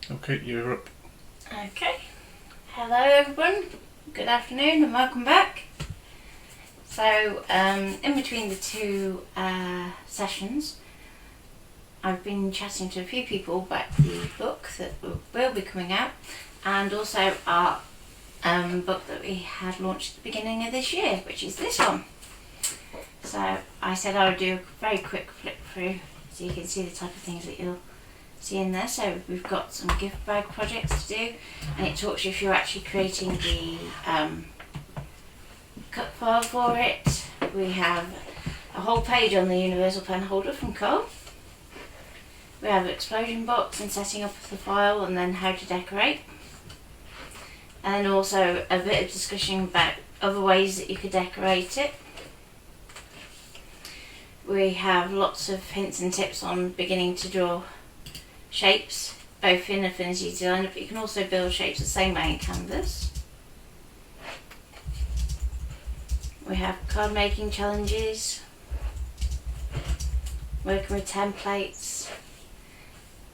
Okay, you're up. Okay, hello everyone, good afternoon and welcome back. So in between the two sessions I've been chatting to a few people about the book that will be coming out, and also our book that we had launched at the beginning of this year, which is this one. So I said I would do a very quick flip through so you can see the type of things that you'll see in there. So we've got some gift bag projects to do, and it talks you if you're actually creating the cut file for it. We have a whole page on the universal pen holder from Carl. We have an explosion box and setting up the file and then how to decorate, and also a bit of discussion about other ways that you could decorate it. We have lots of hints and tips on beginning to draw shapes, both in Affinity Designer, but you can also build shapes the same way in Canvas. We have card making challenges, working with templates,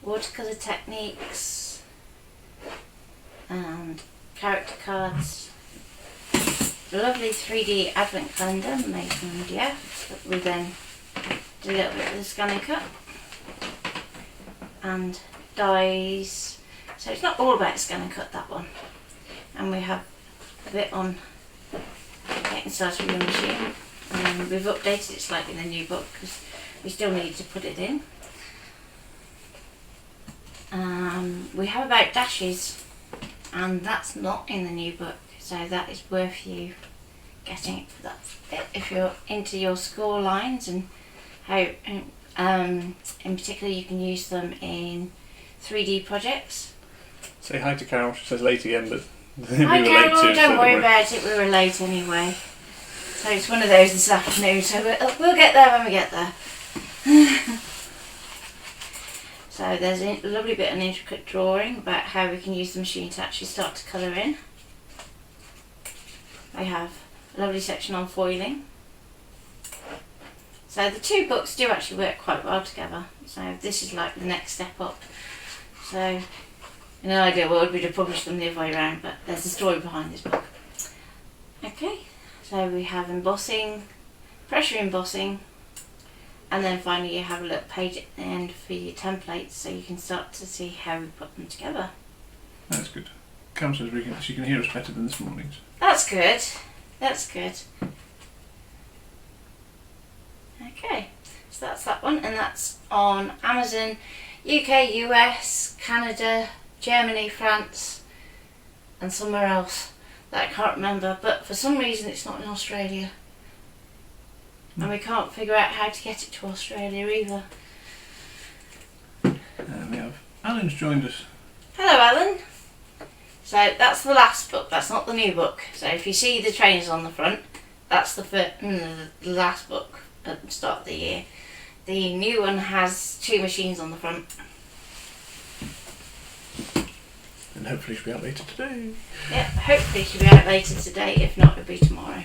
watercolour techniques, and character cards. A lovely 3D advent calendar made from India that we then do a little bit of the ScanNCut, and dies. So it's not all about ScanNCut, that one. And we have a bit on getting started with the machine, and we've updated it slightly in the new book because we still need to put it in. We have about dashes, and that's not in the new book, so that is worth you getting it for that bit if you're into your score lines and how in particular you can use them in 3D projects. Say hi to Carol. She says late again, but Hi we were Carol, late too. don't worry about it, we were late anyway. So it's one of those this afternoon, so we'll get there when we get there. So there's a lovely bit of an intricate drawing about how we can use the machine to actually start to colour in. I have a lovely section on foiling. So the two books do actually work quite well together. So this is like the next step up. So in an ideal world we'd have published them the other way around, but there's a story behind this book. Okay, so we have embossing, pressure embossing, and then finally you have a little page at the end for your templates so you can start to see how we put them together. That's good. Cam says she can hear us better than this morning's. That's good. That's good. Okay, so that's that one, and that's on Amazon, UK, US, Canada, Germany, France, and somewhere else that I can't remember, but for some reason it's not in Australia. And we can't figure out how to get it to Australia either. We have Alan's joined us. Hello Alan. So that's the last book, that's not the new book. So if you see the trainers on the front, that's the last book at the start of the year. The new one has two machines on the front. And hopefully she'll be out later today. Yep, hopefully she'll be out later today, if not it'll be tomorrow.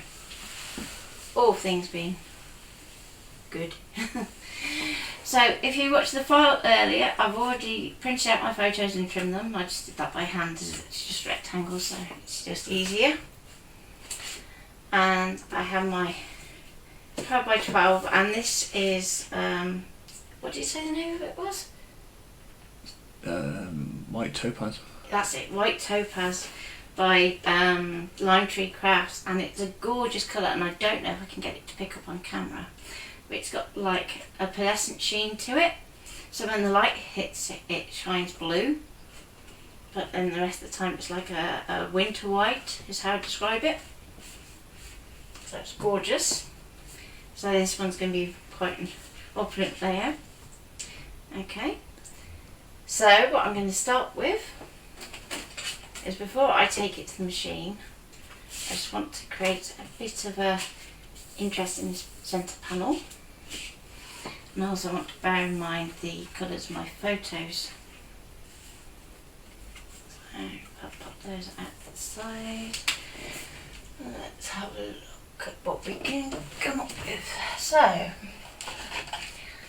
All things being good. So if you watched the file earlier, I've already printed out my photos and trimmed them. I just did that by hand as it's just rectangles, so it's just easier. And I have my 12 by 12, and this is, what did you say the name of it was? White Topaz. That's it, White Topaz by Lime Tree Crafts, and it's a gorgeous colour, and I don't know if I can get it to pick up on camera. But it's got like a pearlescent sheen to it, so when the light hits it, it shines blue, but then the rest of the time it's like a winter white is how I describe it. So it's gorgeous. So this one's going to be quite an opulent layout. Okay, so what I'm going to start with is, before I take it to the machine, I just want to create a bit of a interesting centre panel. And I also want to bear in mind the colours of my photos. So I'll pop those out to the side. Let's have a look at what we can come up with. So,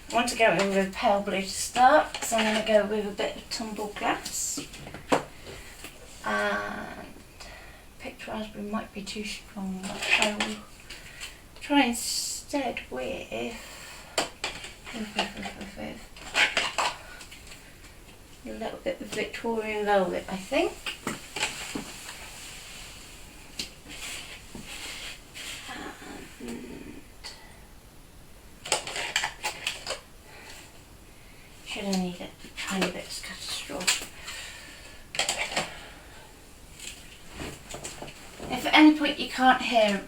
one want to go in with pale blue to start, so I'm going to go with a bit of tumbled glass. And picked raspberry might be too strong, but I will try instead with a little bit of Victorian velvet, I think. Should I need a tiny bit of scattered straw? If at any point you can't hear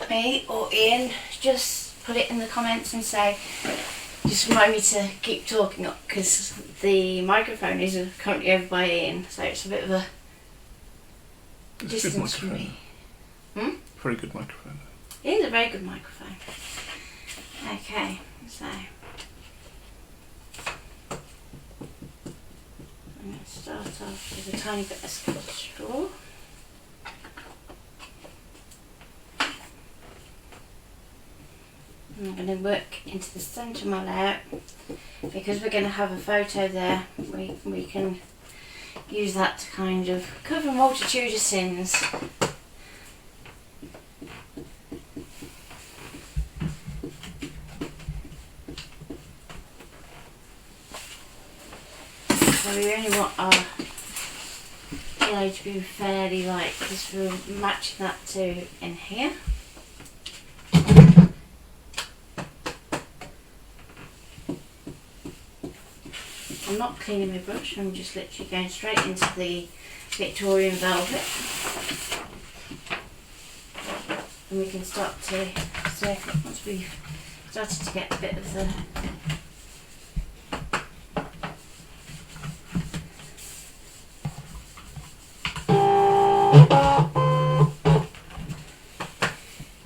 me or Ian, just put it in the comments and say, just remind me to keep talking up, because the microphone is currently over by Ian, so it's a bit of a distance from me. Very good microphone. It is a very good microphone. Okay, so I'm going to start off with a tiny bit of scattered straw. I'm going to work into the centre of my layout, because we're going to have a photo there. We can use that to kind of cover a multitude of sins. So we only want our yellow to be fairly light, because we'll match that to in here. I'm not cleaning my brush, I'm just literally going straight into the Victorian velvet. And we can start to circle it once we've started to get a bit of the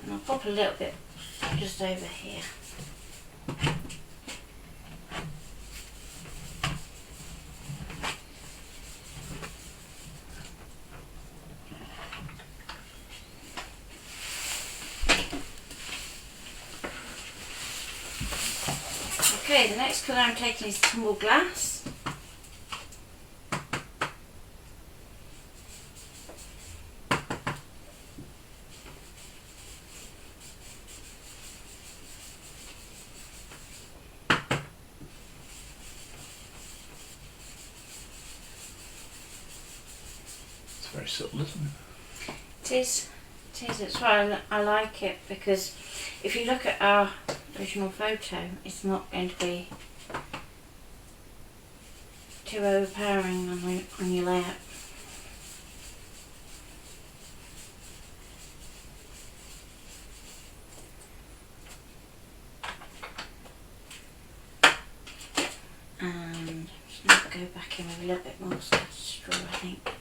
and I'll pop a little bit just over here. Okay, the next colour I'm taking is tumbled glass. It's very subtle, isn't it? It is. That's why I like it, because if you look at our original photo, it's not going to be too overpowering on your layout. And just need to go back in with a little bit more scattered straw, I think.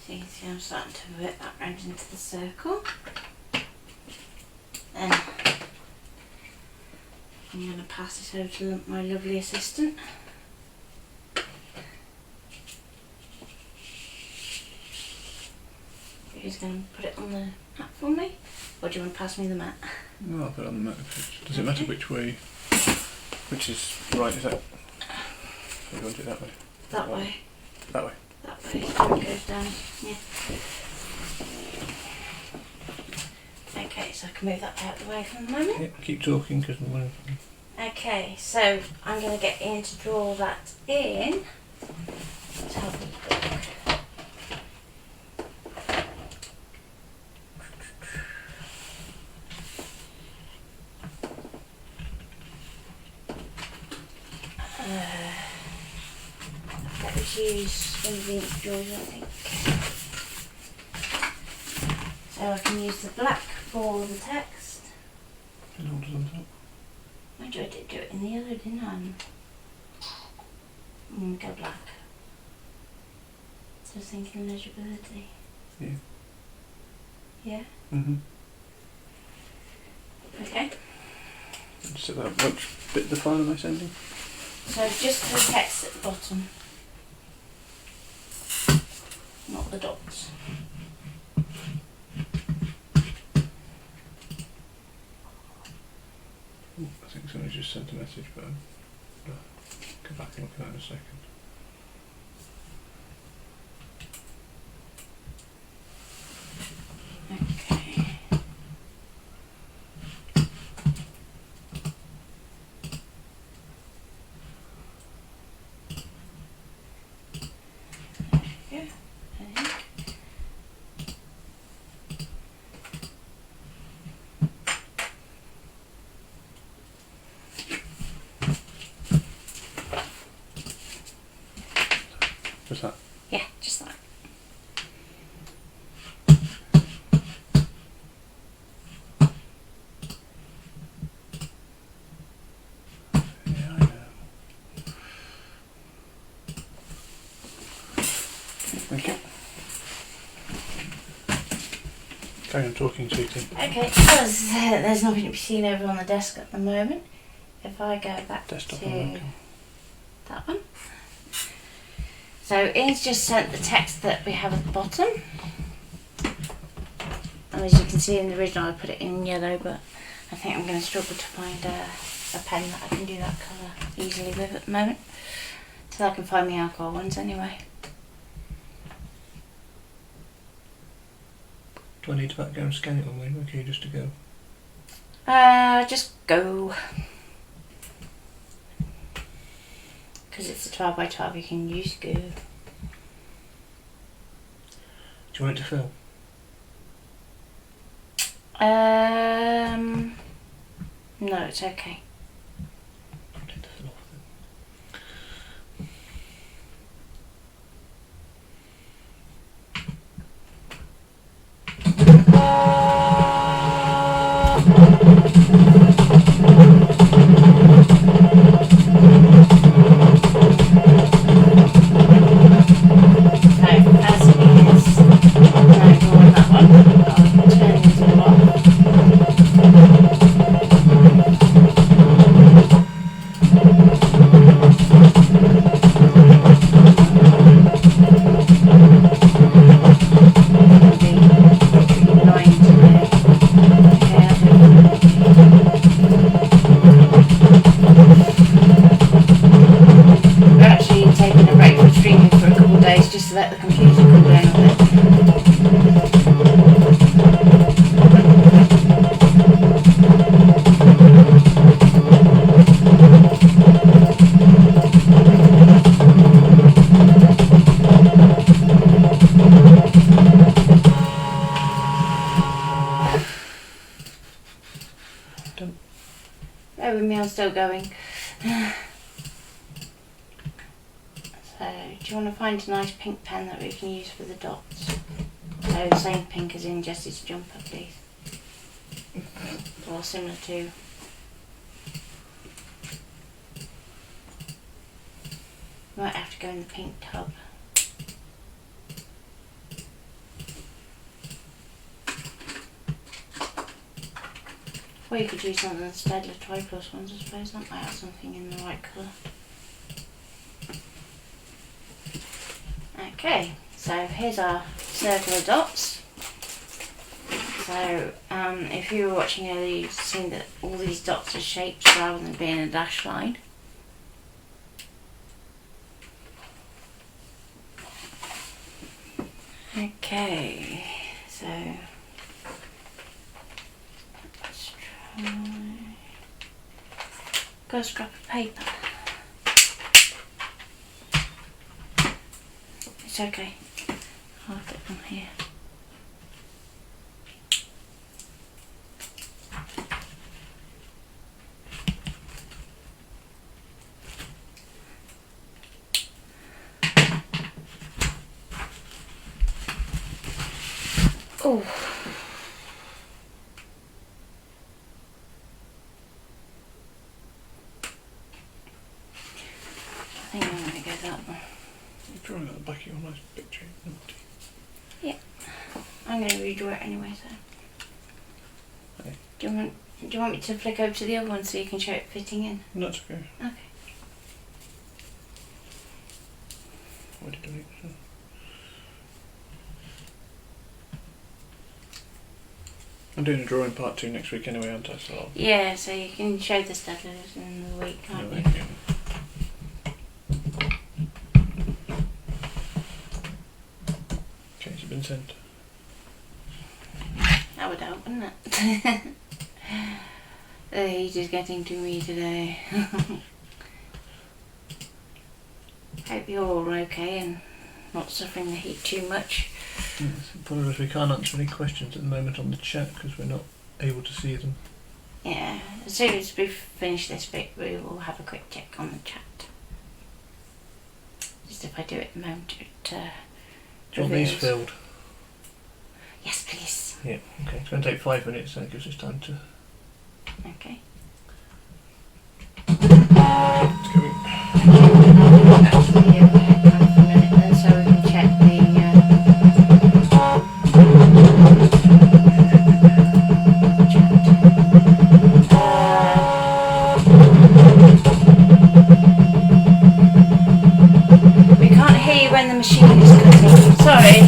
See, I'm starting to work that round into the circle. Then I'm going to pass it over to my lovely assistant. Who's going to put it on the mat for me? Or do you want to pass me the mat? No, I'll put it on the mat. Does it matter which way? Which is right? Is that? So you want it that way? That way. That way. That way. So it goes down. Yeah. Okay, so I can move that out of the way for the moment. Yeah, keep talking because I'm going to... Okay, so I'm going to get Ian to draw that in. Let's have a look. Let's use one of the ink drawers, I think. So I can use the black for the text. Is all on top? Mind you, I did do it in the other, didn't I? Go black. So I was thinking legibility. Yeah. Yeah? Mm-hmm. Okay. So that, which bit of the file am I sending? So just the text at the bottom. Not the dots. Ooh, I think somebody just sent a message, but I'll go back and look at that in a second. Okay. There we go. I think. Just that. Yeah, just that. Yeah, I know. Thank you. Carry on talking, sweetie. Okay, because there's nothing to be seen over on the desk at the moment. If I go back Desktop to and welcome. that one. So Ian's just sent the text that we have at the bottom. And as you can see in the original I put it in yellow, but I think I'm going to struggle to find a pen that I can do that colour easily with at the moment. Till I can find the alcohol ones anyway. Do I need to back down and scan it on there? Okay, just to go. Just go. Because it's a 12 by 12, you can use go. Do you want it to fill? No, it's okay. I'll take the fill off then. So, as it is, I'm ignoring that one. I'll turn these all off. We're actually taking a break from streaming for a couple of days just to let the computer cool down a bit. Done. Bear with me, I'm still going. So, do you want to find a nice pink pen that we can use for the dots? So, the same pink as in Jessie's jumper, please. Or similar to. Might have to go in the pink tub. Or you could use some of the Stedler Tri-Plus ones, I suppose. That might have something in the right colour. Okay, so here's our circle of dots. So if you were watching earlier, you've seen that all these dots are shapes rather than being a dashed line. Okay, so let's try. Got a scrap of paper. It's okay. I'll put them here. Oh. I think I'm going to go that one. drawing at the back of your nice picture. Yeah. I'm going to redraw it anyway, so. Okay. Do you want me to flick over to the other one so you can show it fitting in? No, it's okay. Okay. What did I do? I'm doing a drawing part 2 next week anyway, aren't I? So yeah, so you can show the studies in the week, can't you? Okay, it's been sent. That would help, wouldn't it? The heat is getting to me today. Hope you're all okay and not suffering the heat too much. Yes, apologies, we can't answer any questions at the moment on the chat because we're not able to see them. Yeah, as soon as we finish this bit, we will have a quick check on the chat. Just if I do it at the moment, it Do you want these filled? Yes, please. Yeah, okay. It's going to take 5 minutes, so it gives us time to... Okay. Let's go in. So we can check the we can't hear you when the machine is cutting. Sorry.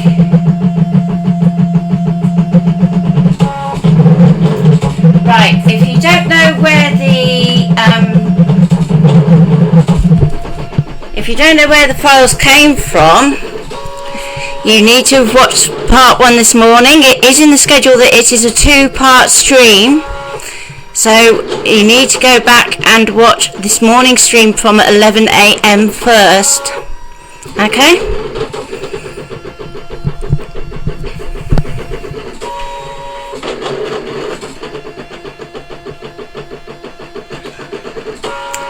Right, if you don't know where the files came from, you need to have watched part 1 this morning. It is in the schedule that it is a 2-part stream, so you need to go back and watch this morning's stream from 11 AM first. Okay?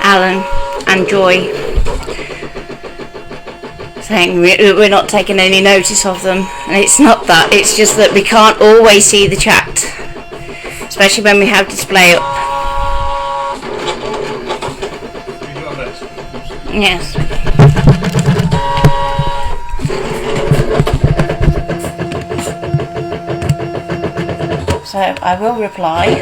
Alan and Joy saying we're not taking any notice of them, and it's not that, it's just that we can't always see the chat, especially when we have display up. Yes. So I will reply.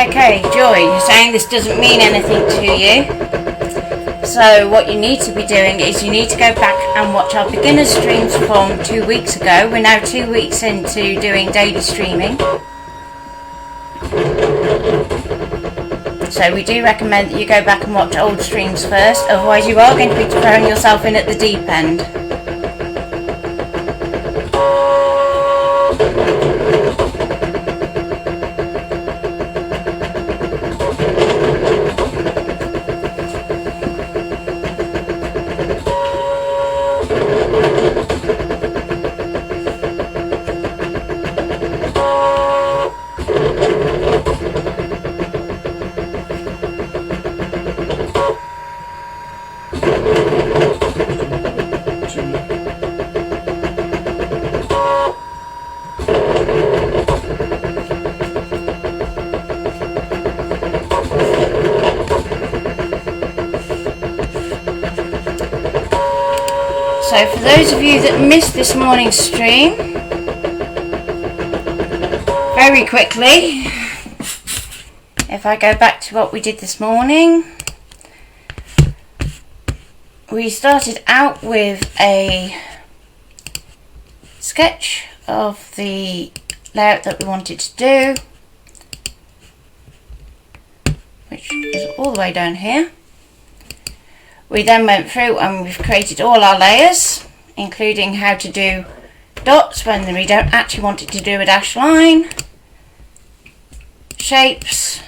Okay, Joy, you're saying this doesn't mean anything to you. So what you need to be doing is you need to go back and watch our beginner streams from 2 weeks ago. We're now 2 weeks into doing daily streaming. So we do recommend that you go back and watch old streams first, otherwise you are going to be throwing yourself in at the deep end. So for those of you that missed this morning's stream, very quickly, if I go back to what we did this morning, we started out with a sketch of the layout that we wanted to do, which is all the way down here. We then went through and we've created all our layers, including how to do dots when we don't actually want it to do a dashed line, shapes,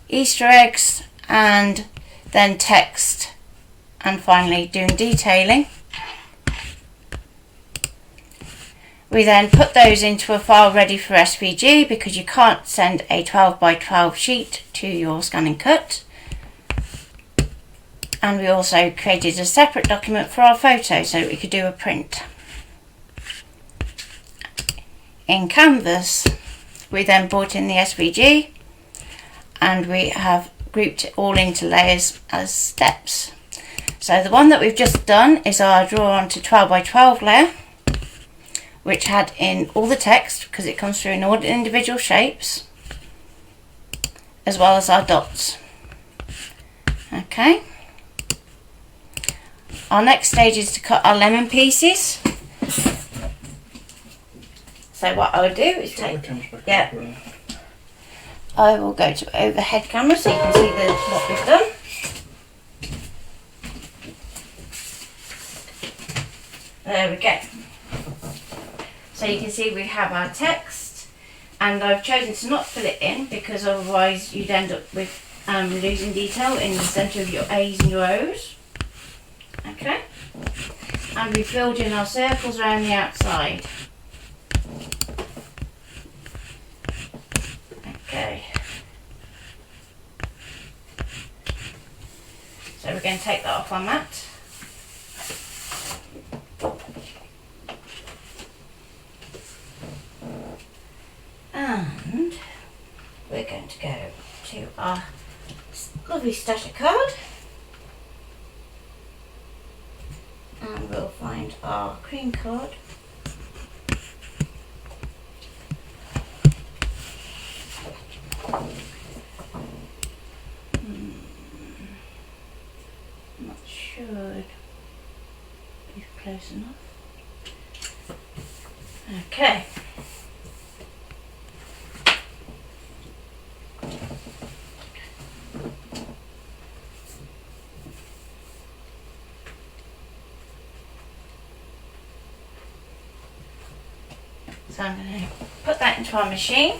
Easter eggs, and then text, and finally doing detailing. We then put those into a file ready for SVG because you can't send a 12 by 12 sheet to your ScanNCut. And we also created a separate document for our photo so that we could do a print. In Canvas, we then brought in the SVG and we have grouped it all into layers as steps. So the one that we've just done is our draw onto 12 by 12 layer, which had in all the text because it comes through in all the individual shapes, as well as our dots. Okay. Our next stage is to cut our lemon pieces. So what I would do is take, I will go to overhead camera so you can see what we've done. There we go. So you can see we have our text, and I've chosen to not fill it in because otherwise you'd end up with losing detail in the centre of your A's and your O's. Okay, and we filled in our circles around the outside. Okay, so we're going to take that off our mat. And we're going to go to our lovely stash card, and we'll find our cream card. Not sure be close enough. Okay. So I'm going to put that into our machine,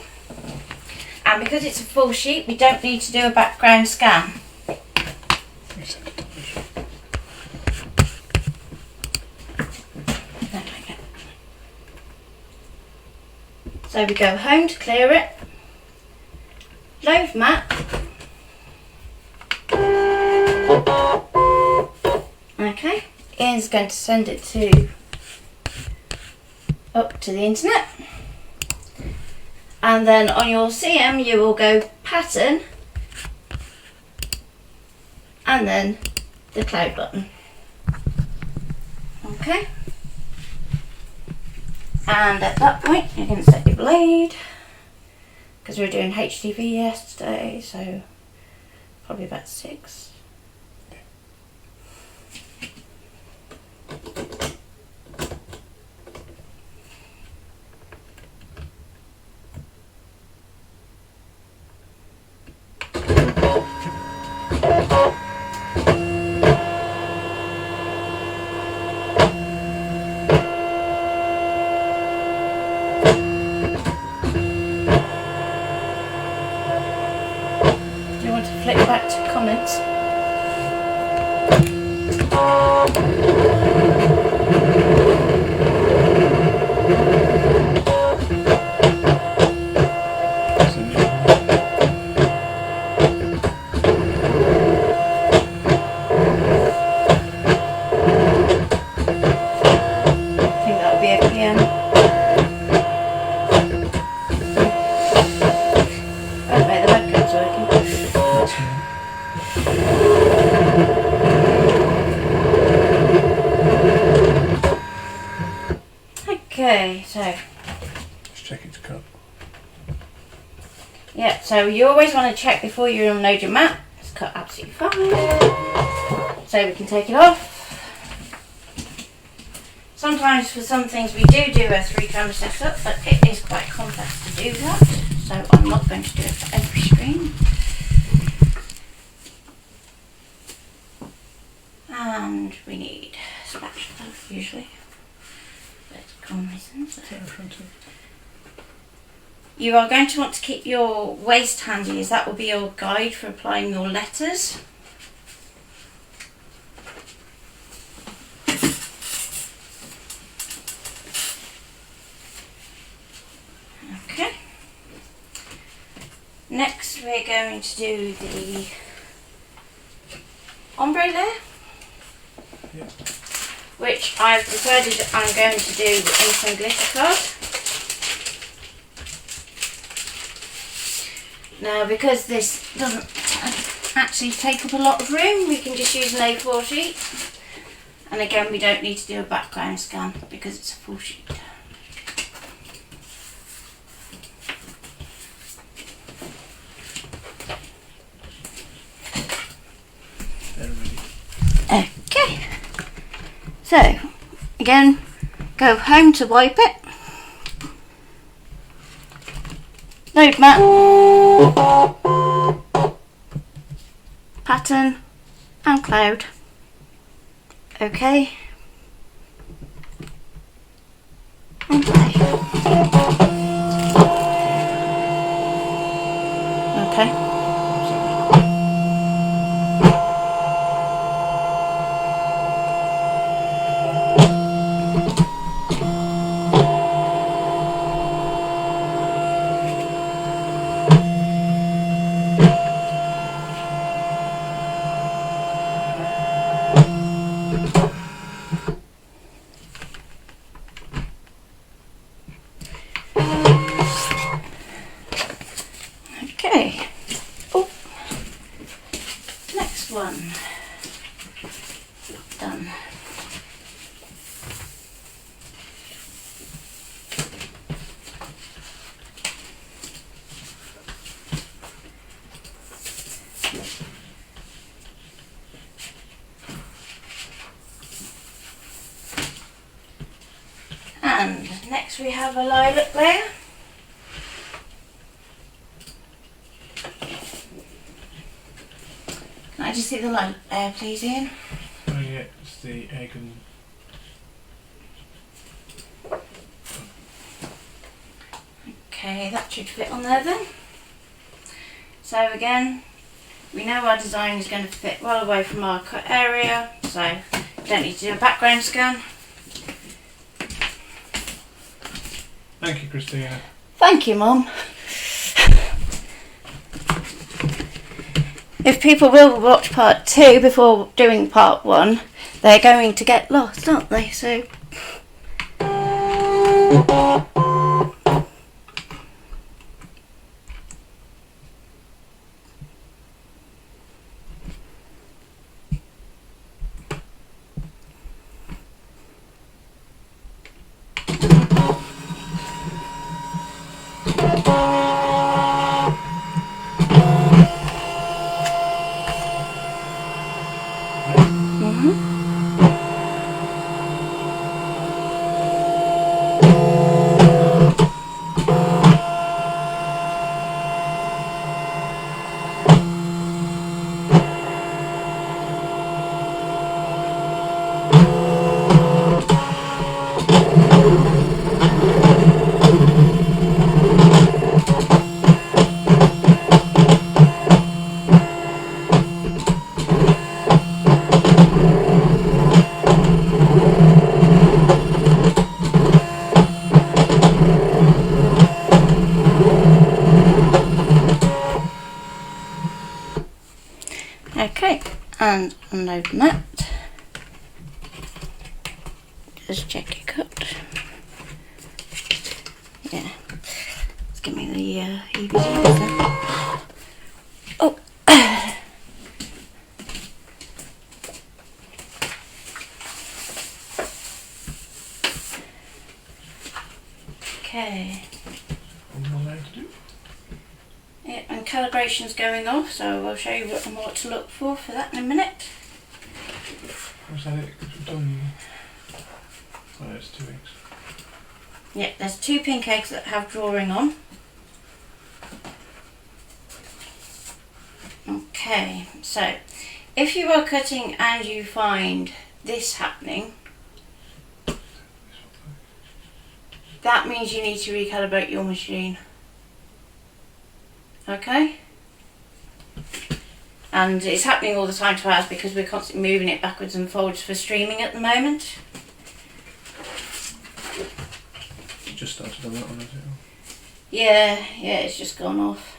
and because it's a full sheet we don't need to do a background scan. So we go home to clear it, load map, okay, Ian's going to send it up to the internet, and then on your CM you will go pattern and then the cloud button. Okay, and at that point you're going to set your blade, because we were doing HTV yesterday, so probably about 6. Flick back to comments. I think that'll be a PM. Oh, wait, the webcam's working. Yeah, so you always want to check before you unload your mat. It's cut absolutely fine. So we can take it off. Sometimes for some things we do a 3-camera setup, but it is quite complex to do that. So I'm not going to do it for every stream. And we need a spatula usually. Vertical reasons. You are going to want to keep your waist handy, as that will be your guide for applying your letters. Okay. Next we're going to do the ombre layer. Yeah. Which I've decided I'm going to do in some glitter card. Now, because this doesn't actually take up a lot of room, we can just use an A4 sheet. And again, we don't need to do a background scan because it's a full sheet. Okay. So, again, go home to wipe it. Load mat. Pattern and cloud. Okay. And play. Okay. Okay. Oh. Next one. Done. And next we have a lilac layer. Can I just see the lilac layer, please, Ian? Oh yeah, it's the egg and... Okay, that should fit on there then. So again, we know our design is going to fit well away from our cut area, so we don't need to do a background scan. Thank you, Christina. Thank you, Mum. If people will watch part 2 before doing part 1, they're going to get lost, aren't they? So. Okay, and unload that. Just check your cut. Yeah, let's give me the EBD then. Oh. Okay. One more layer to do. calibration's going off, so I'll show you what to look for that in a minute. Was that it? Because we've done... Oh, it's 2 weeks. Yeah, there's 2 pink eggs that have drawing on. Okay, so if you are cutting and you find this happening, that means you need to recalibrate your machine. Okay? And it's happening all the time to ours because we're constantly moving it backwards and forwards for streaming at the moment. You just started on that one, has it? Yeah, it's just gone off.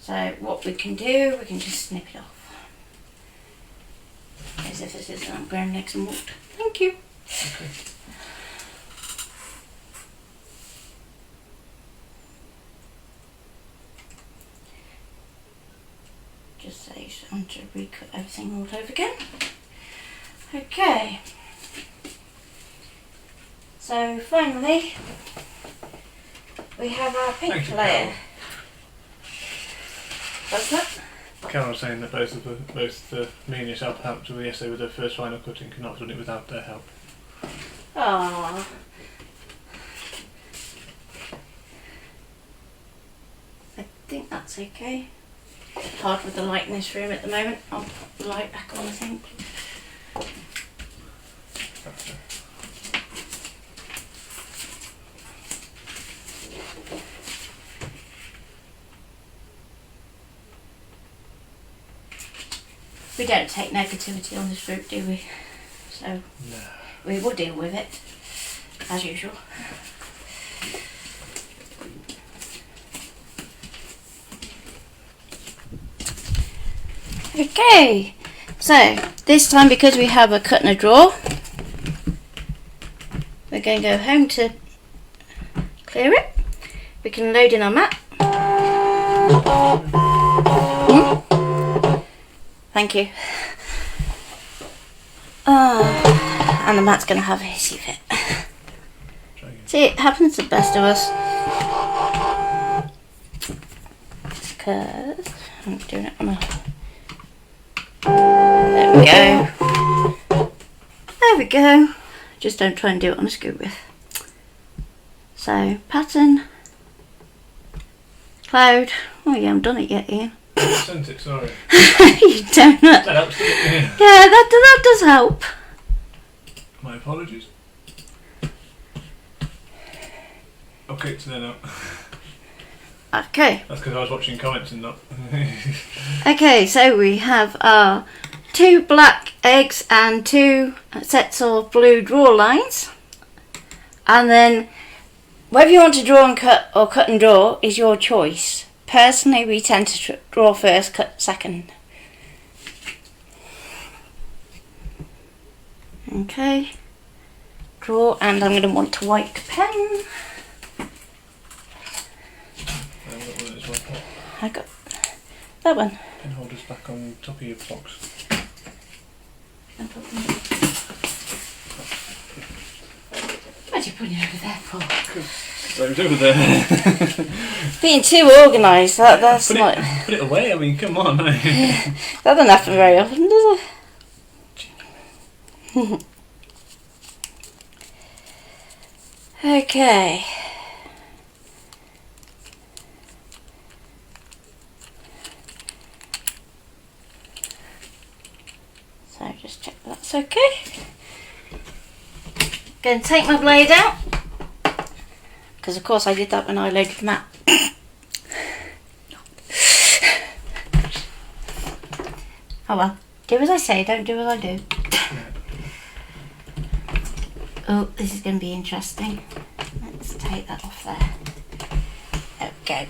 So what we can do, we can just snip it off. As if this isn't ground legs and walked. Thank you. Okay. Just saves on to recut everything all over again. Okay. So finally, we have our pink layer. What's that? Carol was saying that both me and yourself helped with yesterday with the first final cutting. Could not have done it without their help. Aww. I think that's okay. It's hard with the light in this room at the moment. I'll put the light back on, I think. That's it. We don't take negativity on this route, do we? So No. we will deal with it, as usual. Okay, so this time because we have a cut and a draw, we're going to go home to clear it. We can load in our mat. Thank you. And the mat's going to have Adhesive it. See, it happens to the best of us. Because I'm doing it on a... There we go. There we go. Just don't try and do it on a scoop with. So, pattern. Cloud. Oh, you haven't done it yet, Ian. I sent it, sorry. You don't know. That helps, doesn't it? Yeah, that does help. My apologies. Okay, so then Okay. that's because I was watching comments and not. Okay, so we have our 2 black eggs and 2 sets of blue draw lines. And then whether you want to draw and cut or cut and draw is your choice. Personally, we tend to draw first, cut second. Okay, draw, and I'm going to want a white pen. I got that one. Pen holders back on top of your box. No problem. Why'd you put it over there for? Right, it's over there. Being too organised, that's put not... Put it away, I mean, come on. That doesn't happen very often, does it? Okay. So just check that's okay. Going to take my blade out. Because of course I did that when I loaded the mat. Oh well, do as I say, don't do as I do. Oh, this is going to be interesting. Let's take that off there. Okay.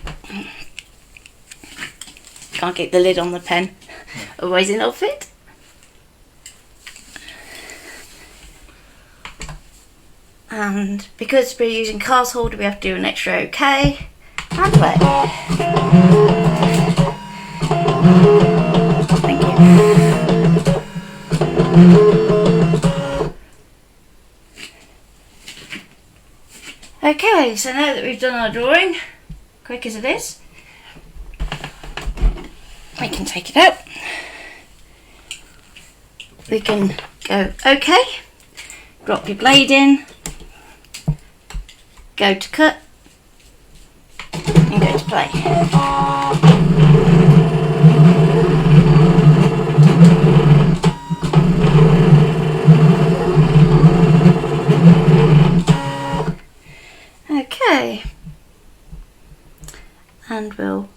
Can't keep the lid on the pen, otherwise it'll fit. And because we're using cast holder, we have to do an extra OK and play. Thank you. Okay, so now that we've done our drawing, quick as it is, we can take it out. We can go OK, drop your blade in, go to cut, and go to play. Okay, and we'll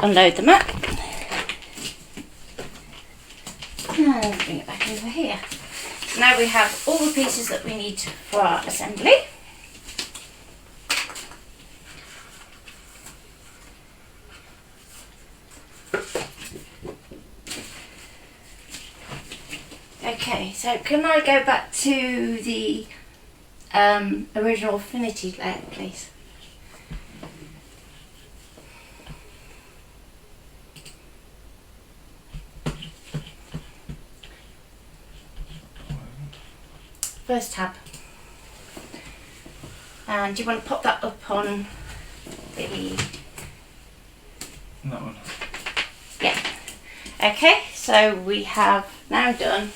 unload the mat and bring it back over here. Now we have all the pieces that we need for our assembly. Okay, so can I go back to the original Affinity layout, please? First tab. And do you want to pop that up on the... That one. Yeah. Okay, so we have now done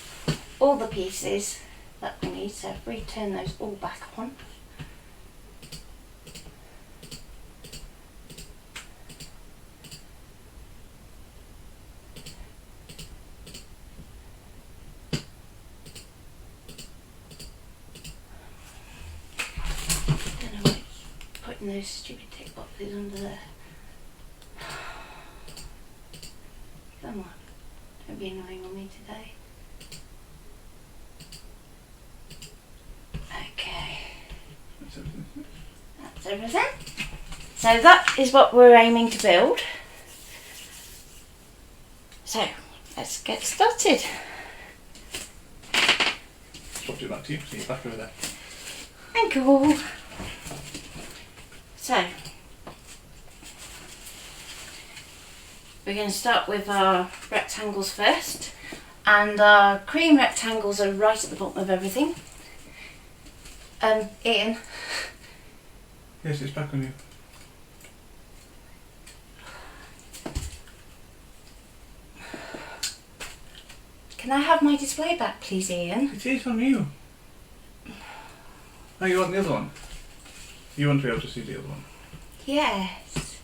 all the pieces that we need, so if we turn those all back on. Don't know why it's putting those stupid tick boxes under there. Come on, don't be annoying on me today. Okay, That's everything. that's everything. So that is what we're aiming to build. So let's get started. Swap it back to you, so you're back over there. Thank you. So we're going to start with our rectangles first, and our cream rectangles are right at the bottom of everything. Ian. Yes, it's back on you. Can I have my display back, please, Ian? It is on you. Oh, you want the other one? You want to be able to see the other one? Yes.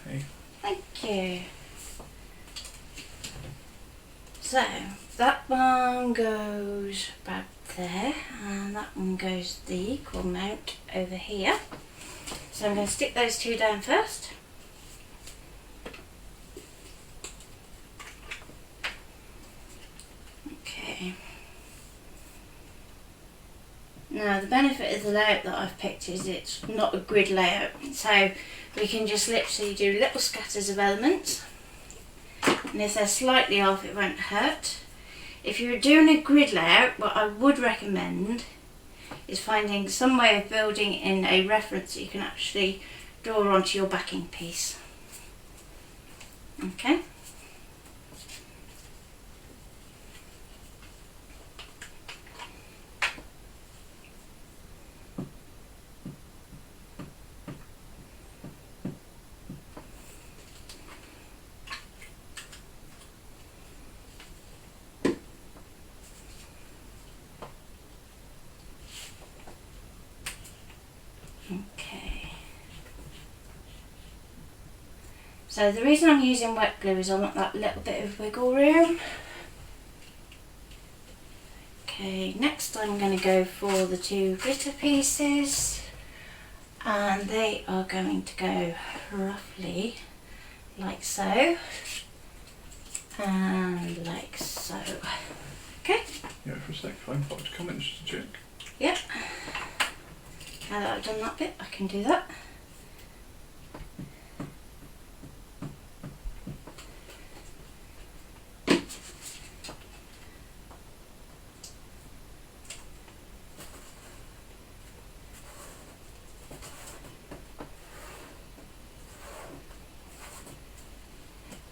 Hey. Thank you. So that one goes back there, and that one goes the equal amount over here. So I'm going to stick those two down first. Okay. Now the benefit of the layout that I've picked is it's not a grid layout, so we can just literally do little scatters of elements, and if they're slightly off it won't hurt. If you're doing a grid layout, what I would recommend is finding some way of building in a reference that you can actually draw onto your backing piece. Okay. Okay. So the reason I'm using wet glue is I want that little bit of wiggle room. Okay, next I'm going to go for the two glitter pieces, and they are going to go roughly like so and like so. Okay? Yeah, for a sec, if I can pop to comments just to check. Yep. Now that I've done that bit, I can do that.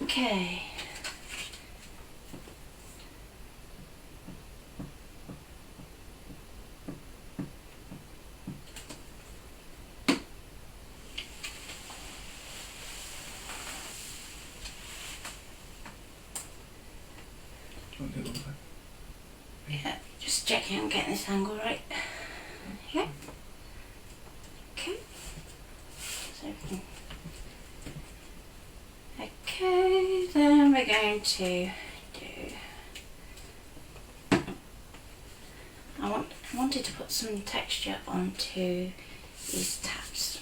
Okay. Okay, I'm getting this angle right. Yeah. Okay. So, okay, then we're going to do. I wanted to put some texture onto these tabs.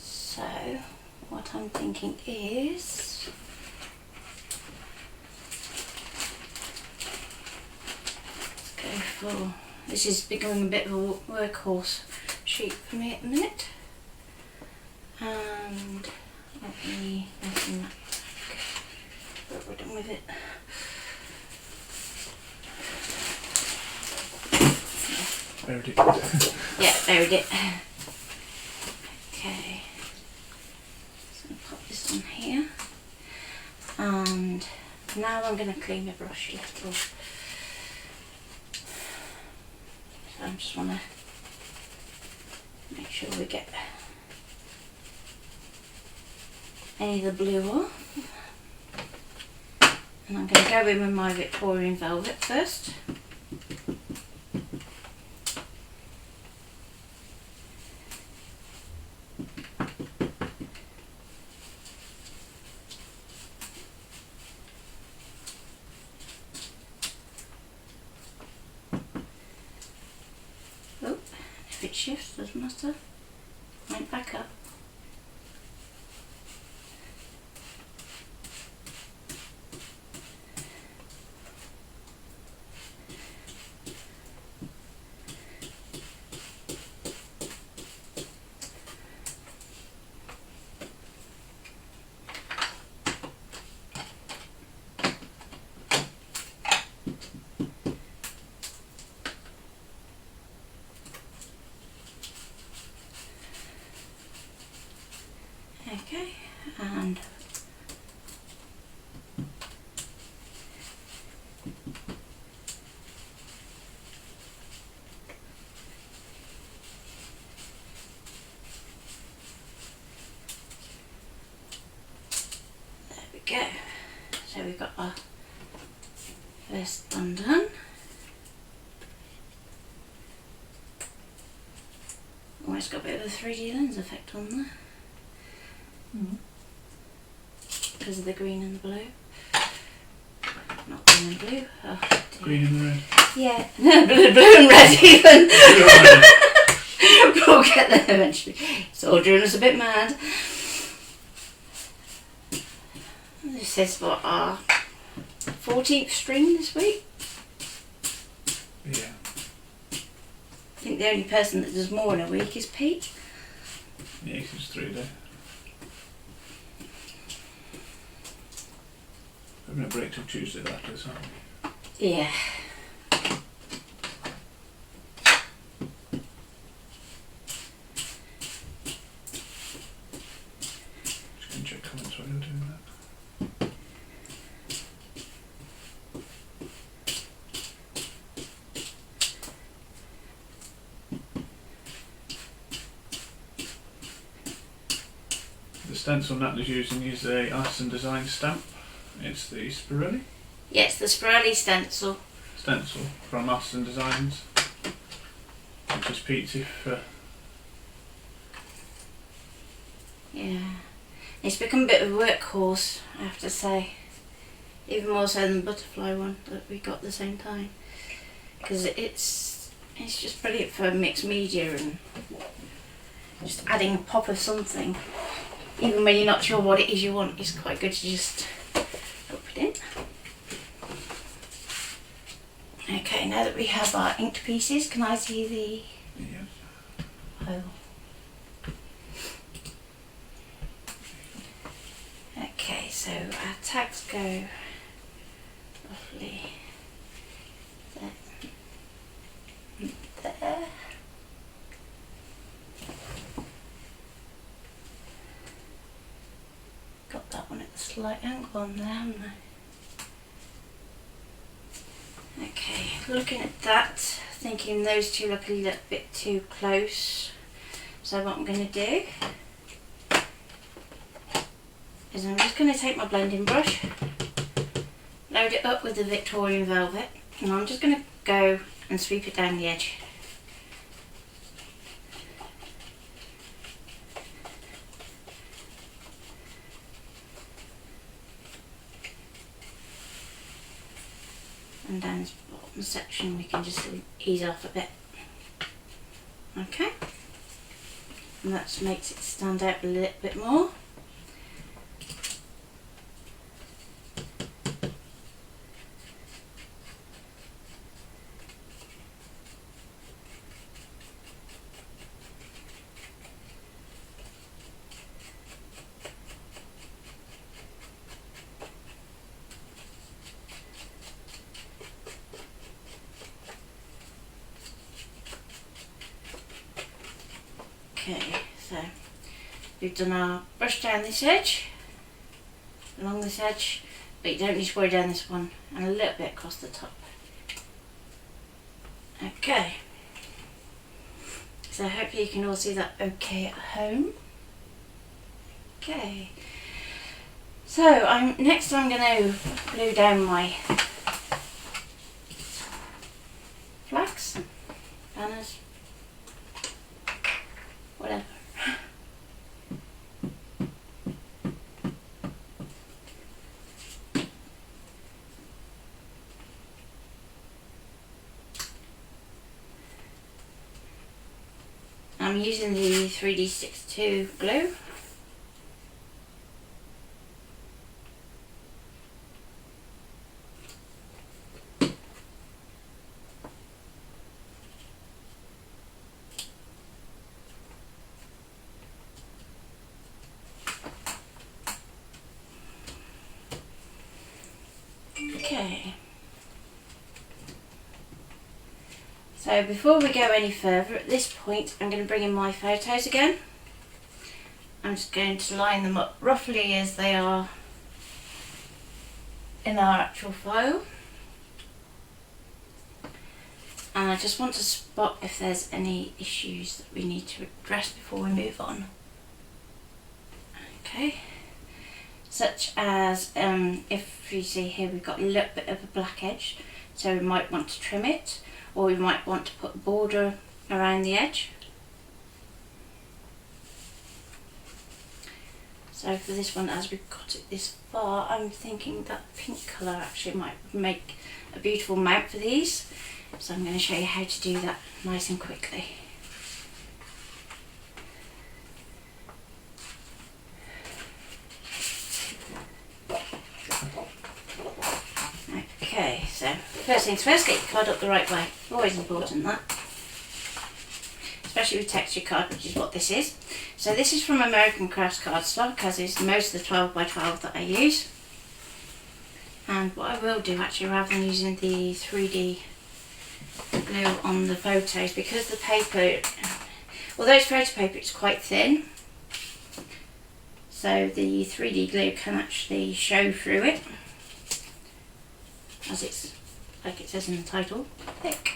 So what I'm thinking is let's go for, this is becoming a bit of a workhorse sheet for me at the minute, and let me open that back, but we're done with it. Buried it. Yeah, buried it. Okay, so I'll pop this on here, and now I'm going to clean my brush a little. So I just want to make sure we get any of the blue off, and I'm going to go in with my Victorian Velvet first. If it shifts, doesn't matter. Right back up. Okay, and there we go. So we've got our first one done. Almost got a bit of a 3D lens effect on there. Because of the green and the blue. Not green and blue. Oh, dear. Green and red. Yeah, no, blue and red even. We'll get there eventually. It's all doing us a bit mad. This is what, our 14th string this week. Yeah. I think the only person that does more in a week is Pete. Yeah, it's 3 days. We're going to break till Tuesday after this, aren't we? Yeah. Just going to check comments while you're doing that. The stencil Natalie's using is a Artisan Design stamp. It's the Spirelli Yes, the Spirelli stencil. From Artisan Designs, which is Pete's if Yeah. It's become a bit of a workhorse, I have to say. Even more so than the butterfly one that we got at the same time. Because it's just brilliant for mixed media and just adding a pop of something. Even when you're not sure what it is you want, it's quite good to just put it in. Okay, now that we have our inked pieces, can I see the pile? Okay, so our tags go roughly there. There. Got that one at a slight angle on there, haven't I? Okay, looking at that, thinking those two look a little bit too close. So what I'm going to do is I'm just going to take my blending brush, load it up with the Victorian Velvet, and I'm just going to go and sweep it down the edge. And down this bottom section we can just ease off a bit. Okay, and that makes it stand out a little bit more. Okay, so we've done our brush down this edge, along this edge, but you don't need to worry down this one, and a little bit across the top. Okay, so hopefully you can all see that okay at home. Okay, so next I'm going to glue down my flags, banners, whatever. I'm using the 3D62 glue. Okay, so before we go any further, at this point I'm going to bring in my photos again. I'm just going to line them up roughly as they are in our actual file, and I just want to spot if there's any issues that we need to address before we move on. Okay, such as if you see here we've got a little bit of a black edge, so we might want to trim it, or we might want to put a border around the edge. So for this one, as we've got it this far, I'm thinking that pink colour actually might make a beautiful mount for these, so I'm going to show you how to do that nice and quickly. Okay, so first things first, get your card up the right way. Always important, that. Especially with texture card, which is what this is. So this is from American Crafts cardstock, as is most of the 12x12 that I use. And what I will do, actually, rather than using the 3D glue on the photos, because the paper, although it's photo paper, it's quite thin, so the 3D glue can actually show through it, as it's, like it says in the title, thick.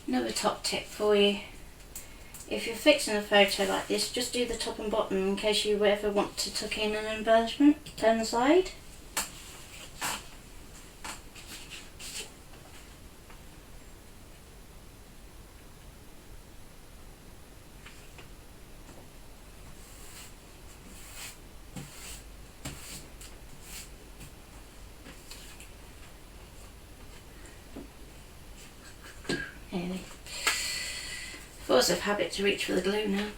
Another top tip for you, if you're fixing a photo like this, just do the top and bottom in case you ever want to tuck in an embellishment down the side. Force of habit to reach for the glue now.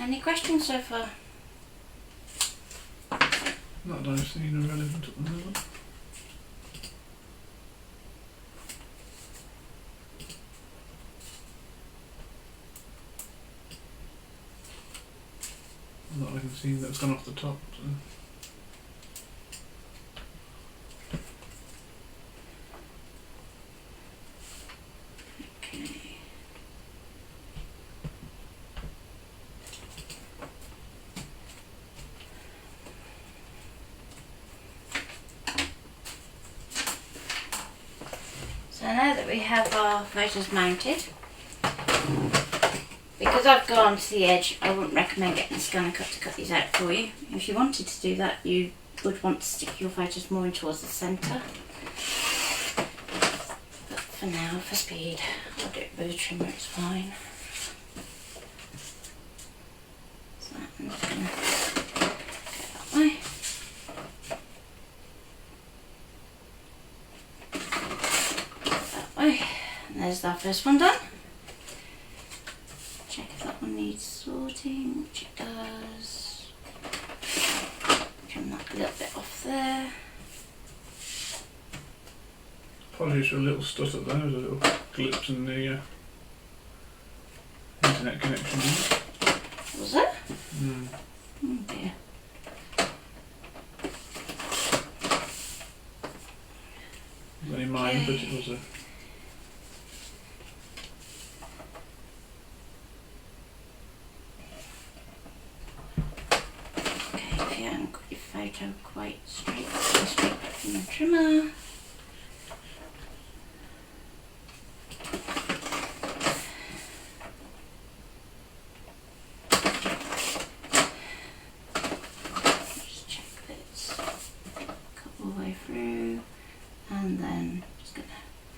Any questions so far? Not that I've seen are relevant at the moment. Not I can see that's gone off the top. So. Okay. So now that we have our photos mounted, because I've gone to the edge, I wouldn't recommend getting a ScanNCut to cut these out for you. If you wanted to do that, you would want to stick your photos more in towards the centre. But for now, for speed, I'll do it with a trimmer, it's fine. So I'm just going to go that way. That way. And there's our first one done. Check if that one needs sorting, which it does. Trim that a little bit off there. Apologies for a little stutter there, there's a little glimpse in the internet connection. Was it? Mm. Oh dear. It was only mine, but it was a. Okay, if you haven't got your photo quite straight, go straight back from the trimmer. Just check that it's cut all the way through, and then just gonna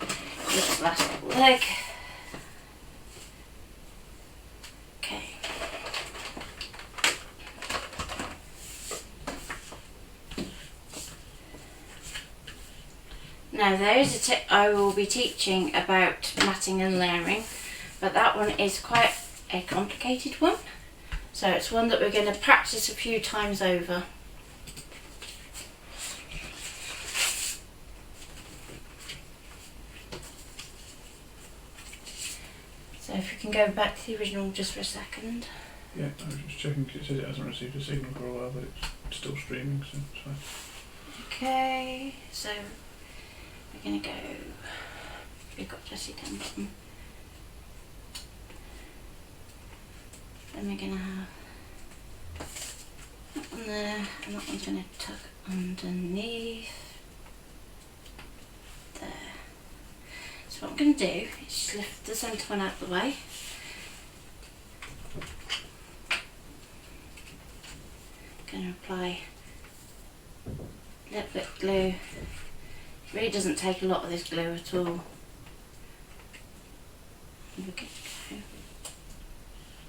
do this last little leg. Okay. Now there is a tip I will be teaching about matting and layering, but that one is quite a complicated one. So it's one that we're going to practice a few times over. So if you can go back to the original just for a second. Yeah, I was just checking because it says it hasn't received a signal for a while, but it's still streaming, so it's fine. Okay, so we're going to go, we've got Jessie down bottom. Then we're going to have that one there, and that one's going to tuck underneath there. So what I'm going to do is just lift the centre one out of the way. Going to apply a little bit of glue. It really doesn't take a lot of this glue at all. And we're going to go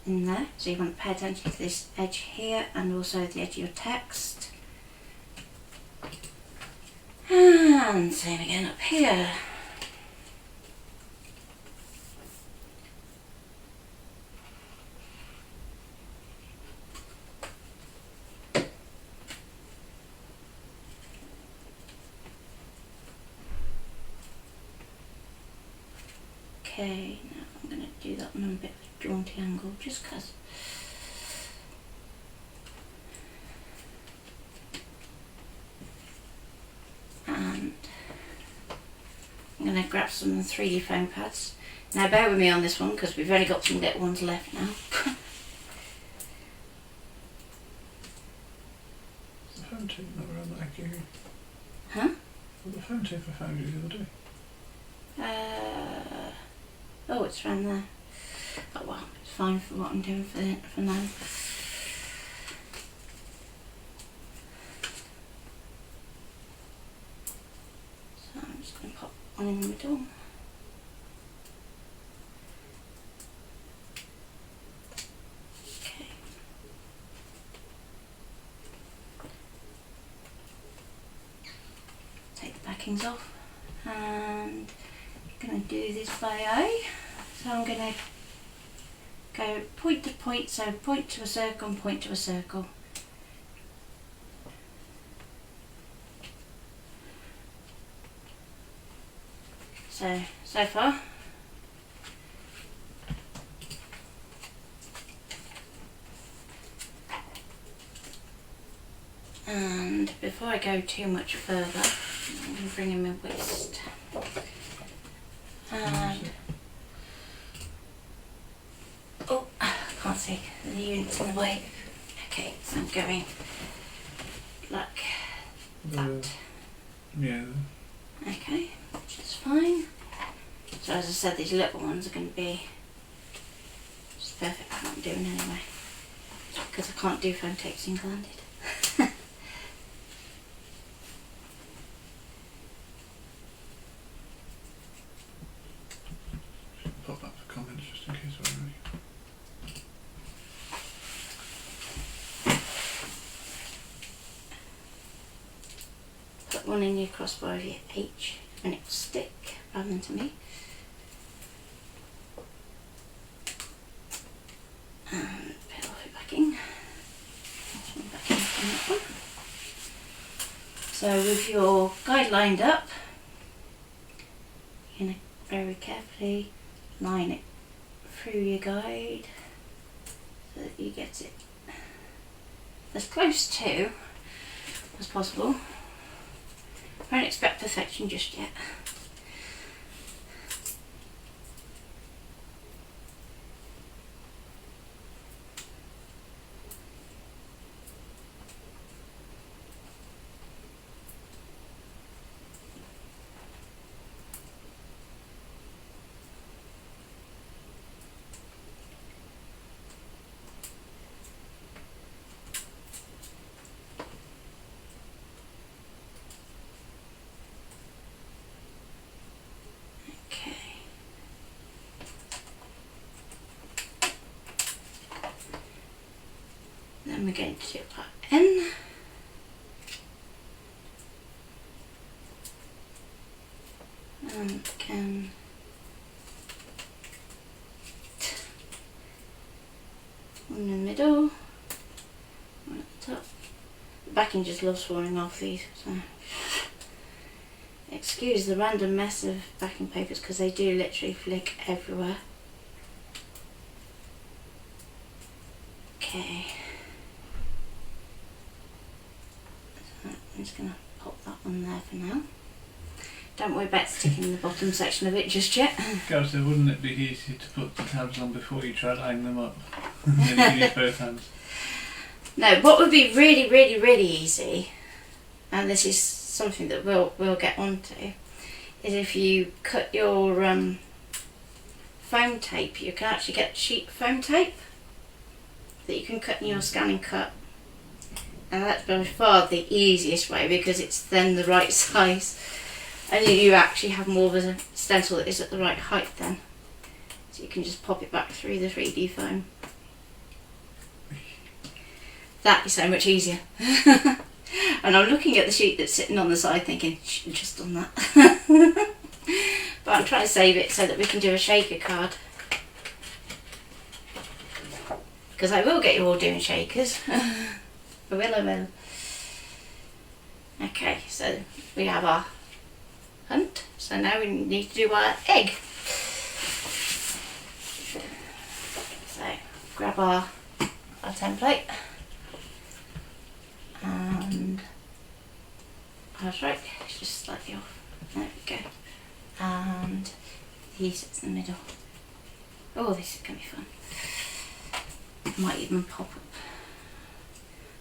in there. So you want to pay attention to this edge here and also the edge of your text. And same again up here. Okay, now I'm going to do that one on a bit of a jaunty angle just because. And I'm going to grab some 3D foam pads. Now bear with me on this one because we've only got some little ones left now. The phone tape not around that accurate. Huh? Well, the phone tape I found you the other day. Oh, it's around there. Oh well, it's fine for what I'm doing for now. So I'm just going to pop one in the middle. Okay. Take the backings off and I'm going to do this by eye. So I'm going to go point to point, so point to a circle and point to a circle. So far. And before I go too much further, I'm going to bring in my waist. And oh, I can't see, the unit's in the way. Okay, so I'm going like that. Yeah. Okay, which is fine. So as I said, these little ones are going to be just perfect for what I'm doing anyway, because I can't do foam tape single-handed. Pop that for comments just in case we're ready. Put one in your crossbar of your H and it will stick rather than to me. And peel off your backing. Backing from that one. So with your guide lined up, you're going to very carefully line it through your guide so that you get it as close to as possible. Don't expect perfection just yet. Then we're going to do part N. And again, one in the middle, one at the top. The backing just loves falling off these, so excuse the random mess of backing papers because they do literally flick everywhere. Okay. I'm just going to pop that one there for now. Don't worry about sticking the bottom section of it just yet. Gareth said, wouldn't it be easy to put the tabs on before you try lining them up? And then you use both hands. No, what would be really, really, really easy, and this is something that we'll get onto, is if you cut your foam tape, you can actually get sheet foam tape that you can cut in your ScanNCut. And that's by far the easiest way because it's then the right size and you actually have more of a stencil that is at the right height then. So you can just pop it back through the 3D foam. That is so much easier. And I'm looking at the sheet that's sitting on the side thinking, should have just done that. But I'm trying to save it so that we can do a shaker card. Because I will get you all doing shakers. I will. Okay, so we have our hunt. So now we need to do our egg. So grab our template. And that's right, it's just slightly off. There we go. And these in the middle. Oh, this is going to be fun. Might even pop up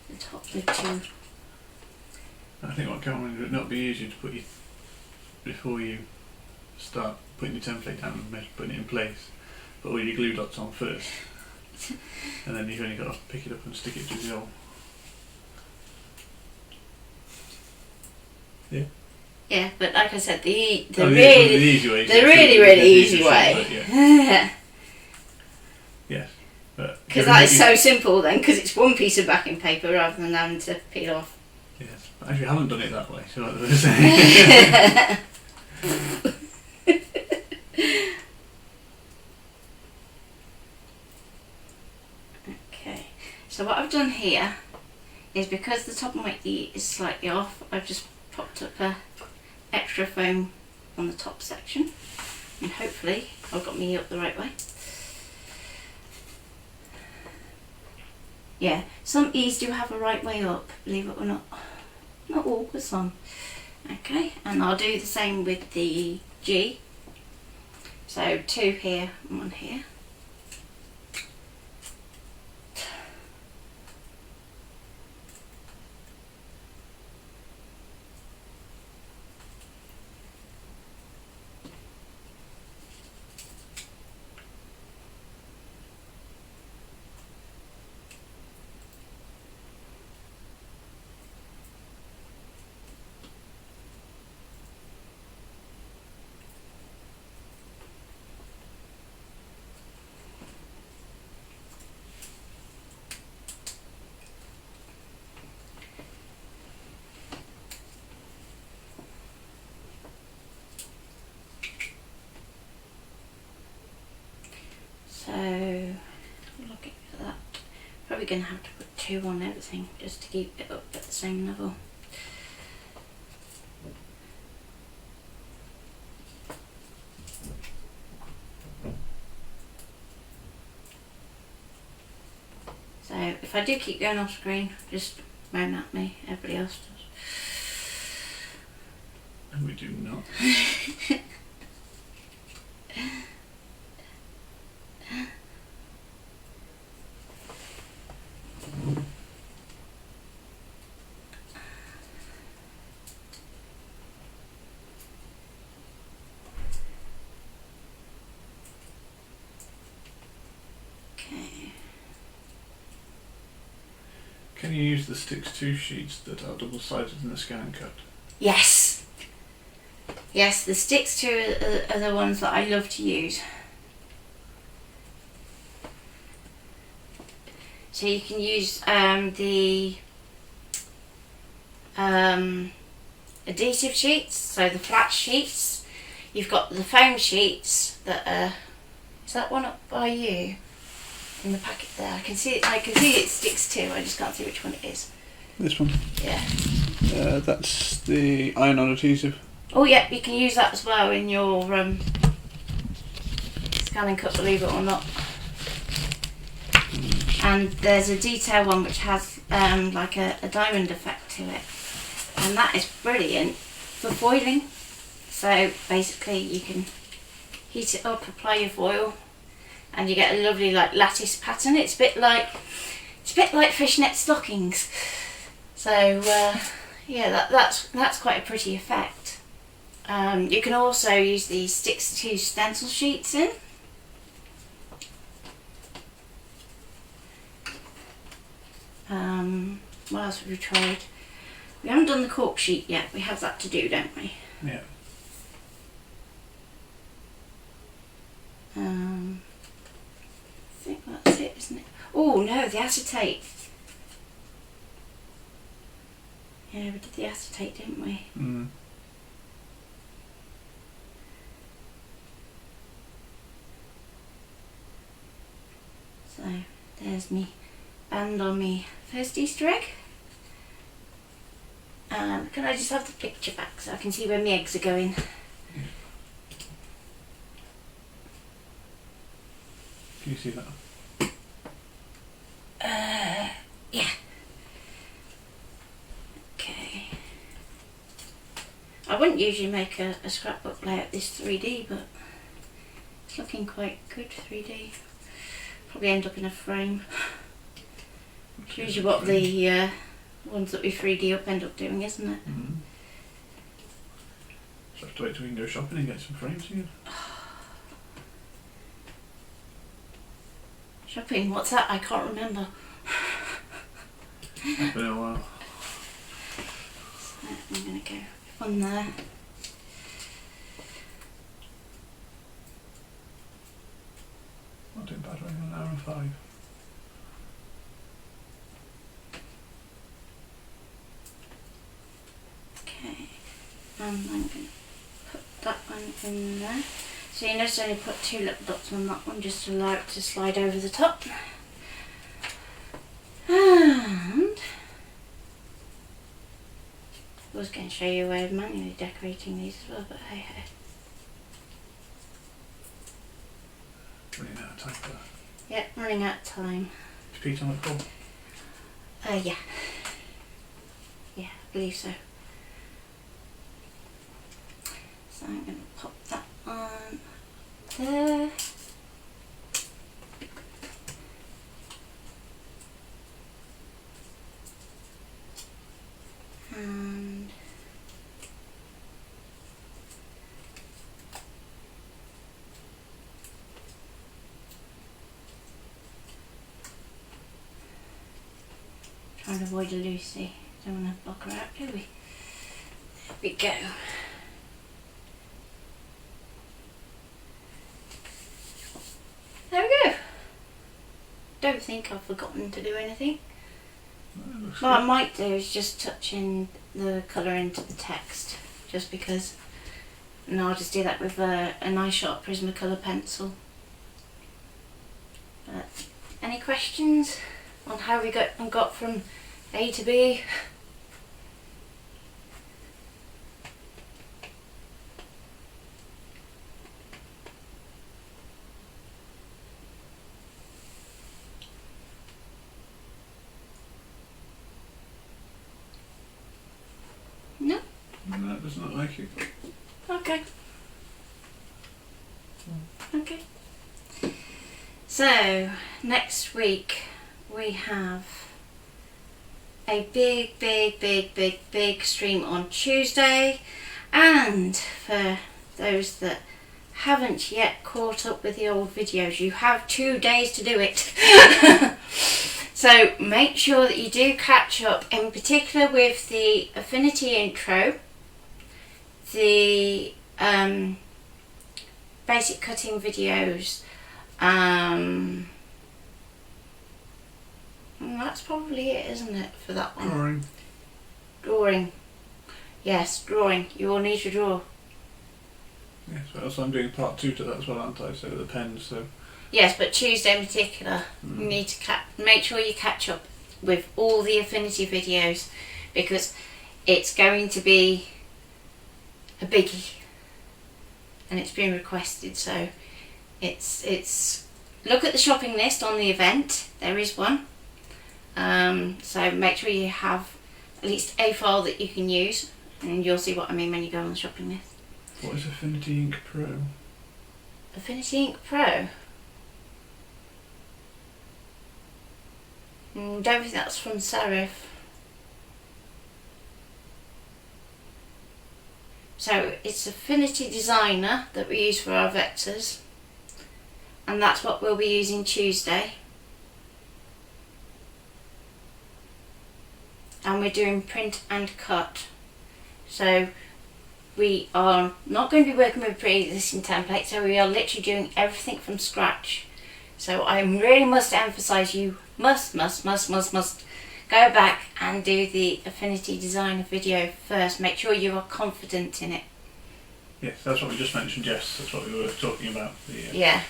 the top lid too. I think what Cameron would not be easier to put you before you start putting your template down and putting it in place. Put all your glue dots on first, and then you've only got to pick it up and stick it to the hole. Yeah. Yeah, but like I said, the really easy way. The really easy way. Yeah. Yes. Because that is so simple then, because it's one piece of backing paper rather than having to peel off. Yes, but actually I haven't done it that way, so what was I saying? here is because the top of my E is slightly off, I've just popped up a extra foam on the top section, and hopefully I've got my E up the right way. Yeah, some E's do have a right way up, believe it or not. Not all, but some. Okay, and I'll do the same with the G. So 2 here and 1 here. So, looking at that, probably going to have to put 2 on everything just to keep it up at the same level. So, if I do keep going off screen, just moan at me, everybody else does. And we do not. Okay. Can you use the Sticks 2 sheets that are double-sided in the ScanNCut? Yes. Yes, the Sticks 2 are the ones that I love to use. So you can use the adhesive sheets, so the flat sheets. You've got the foam sheets that are. Is that one up by you in the packet there? I can see it Sticks 2. I just can't see which one it is. This one? Yeah. That's the iron-on adhesive. Oh yeah, you can use that as well in your ScanNCut, believe it or not. And there's a detail one which has like a diamond effect to it, and that is brilliant for foiling. So basically you can heat it up, apply your foil, and you get a lovely like lattice pattern. It's a bit like fishnet stockings. So yeah, that's quite a pretty effect. You can also use the Sticks 2 stencil sheets in. What else have we tried? We haven't done the cork sheet yet. We have that to do, don't we? Yeah. I think that's it, isn't it? Oh no, the acetate. Yeah, we did the acetate, didn't we? Mm. So there's me band on me first Easter egg. Can I just have the picture back so I can see where my eggs are going? Can you see that? Yeah. Okay. I wouldn't usually make a scrapbook layout this 3D, but it's looking quite good 3D. Probably end up in a frame. It's usually what the ones that we 3D up end up doing, isn't it? Mm-hmm. So have to wait till we can go shopping and get some frames again. Shopping? What's that? I can't remember. It's been a while. So I'm going to go on there. Not doing bad, right? An hour and 5. Okay, and I'm going to put that one in there. So you notice I only put 2 little dots on that one just to allow it to slide over the top. was going to show you a way of manually decorating these as well, but hey ho. Running out of time for that. Yep, running out of time. Is Pete on the call? Yeah. Yeah, I believe so. So I'm going to pop that on there. And trying to avoid a Lucy. Don't want to block her out, do we? There we go. There we go. Don't think I've forgotten to do anything. What I might do is just touch in the colour into the text, just because, and I'll just do that with a nice sharp Prismacolor pencil. But any questions on how we got from A to B? No? No, it does not like it. Okay. Okay. So, next week we have a big stream on Tuesday, and for those that haven't yet caught up with the old videos, you have 2 days to do it. So make sure that you do catch up, in particular with the Affinity intro, the basic cutting videos. That's probably it, isn't it, for that one? Drawing. Drawing. Yes, drawing. You will need to draw. Yes, but also I'm doing part 2 to that as well, aren't I? So the pens, so... Yes, but Tuesday in particular, you need to make sure you catch up with all the Affinity videos, because it's going to be a biggie, and it's been requested. So it's look at the shopping list on the event. There is one. So make sure you have at least a file that you can use, and you'll see what I mean when you go on the shopping list. What is Affinity Ink Pro? Affinity Ink Pro. Don't think that's from Serif. So it's Affinity Designer that we use for our vectors, and that's what we'll be using Tuesday. And we're doing print and cut. So we are not going to be working with a pre-existing template, so we are literally doing everything from scratch. So I really must emphasise, you must go back and do the Affinity Designer video first. Make sure you are confident in it. Yes, that's what we just mentioned, Jess. That's what we were talking about. Yeah.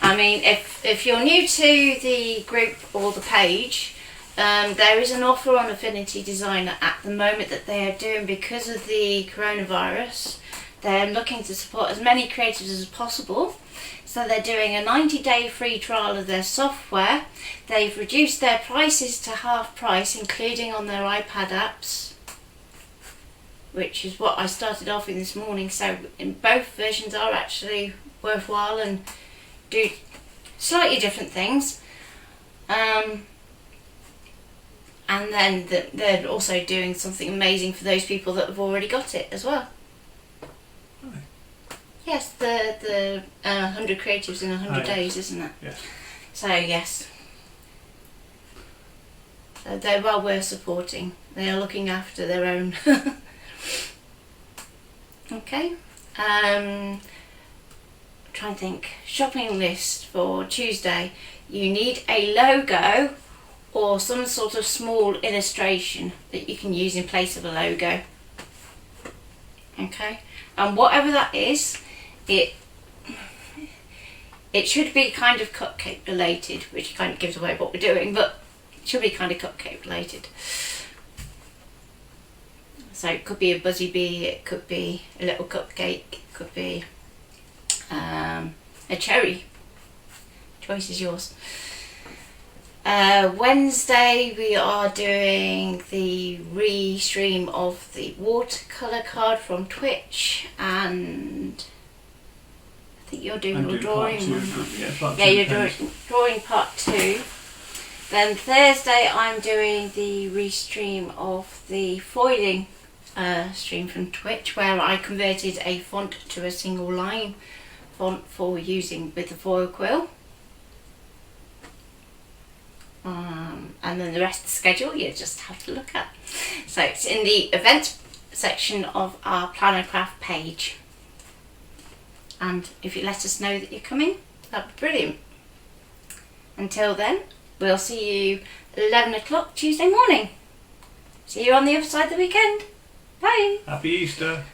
I mean, if you're new to the group or the page, there is an offer on Affinity Designer at the moment that they are doing because of the coronavirus. They're looking to support as many creators as possible. So they're doing a 90-day free trial of their software. They've reduced their prices to half price, including on their iPad apps, which is what I started off in this morning. So in both versions are actually worthwhile and do slightly different things. And then they're also doing something amazing for those people that have already got it as well. Really? Yes, the 100 creatives in 100 days, isn't it? Yes. So yes, so they're well worth supporting. They are looking after their own. Okay. Try and think. Shopping list for Tuesday. You need a logo or some sort of small illustration that you can use in place of a logo. Okay, and whatever that is, it should be kind of cupcake related, which kind of gives away what we're doing, but it should be kind of cupcake related. So it could be a buzzy bee, it could be a little cupcake, it could be a cherry. Choice is yours. Wednesday we are doing the restream of the watercolour card from Twitch, and I think you're doing your drawing one. Yeah, you're drawing part 2. Then Thursday I'm doing the restream of the foiling stream from Twitch, where I converted a font to a single line font for using with the foil quill. And then the rest of the schedule you just have to look at. So it's in the events section of our Planner Craft page. And if you let us know that you're coming, that'd be brilliant. Until then, we'll see you 11 o'clock Tuesday morning. See you on the other side of the weekend. Bye. Happy Easter.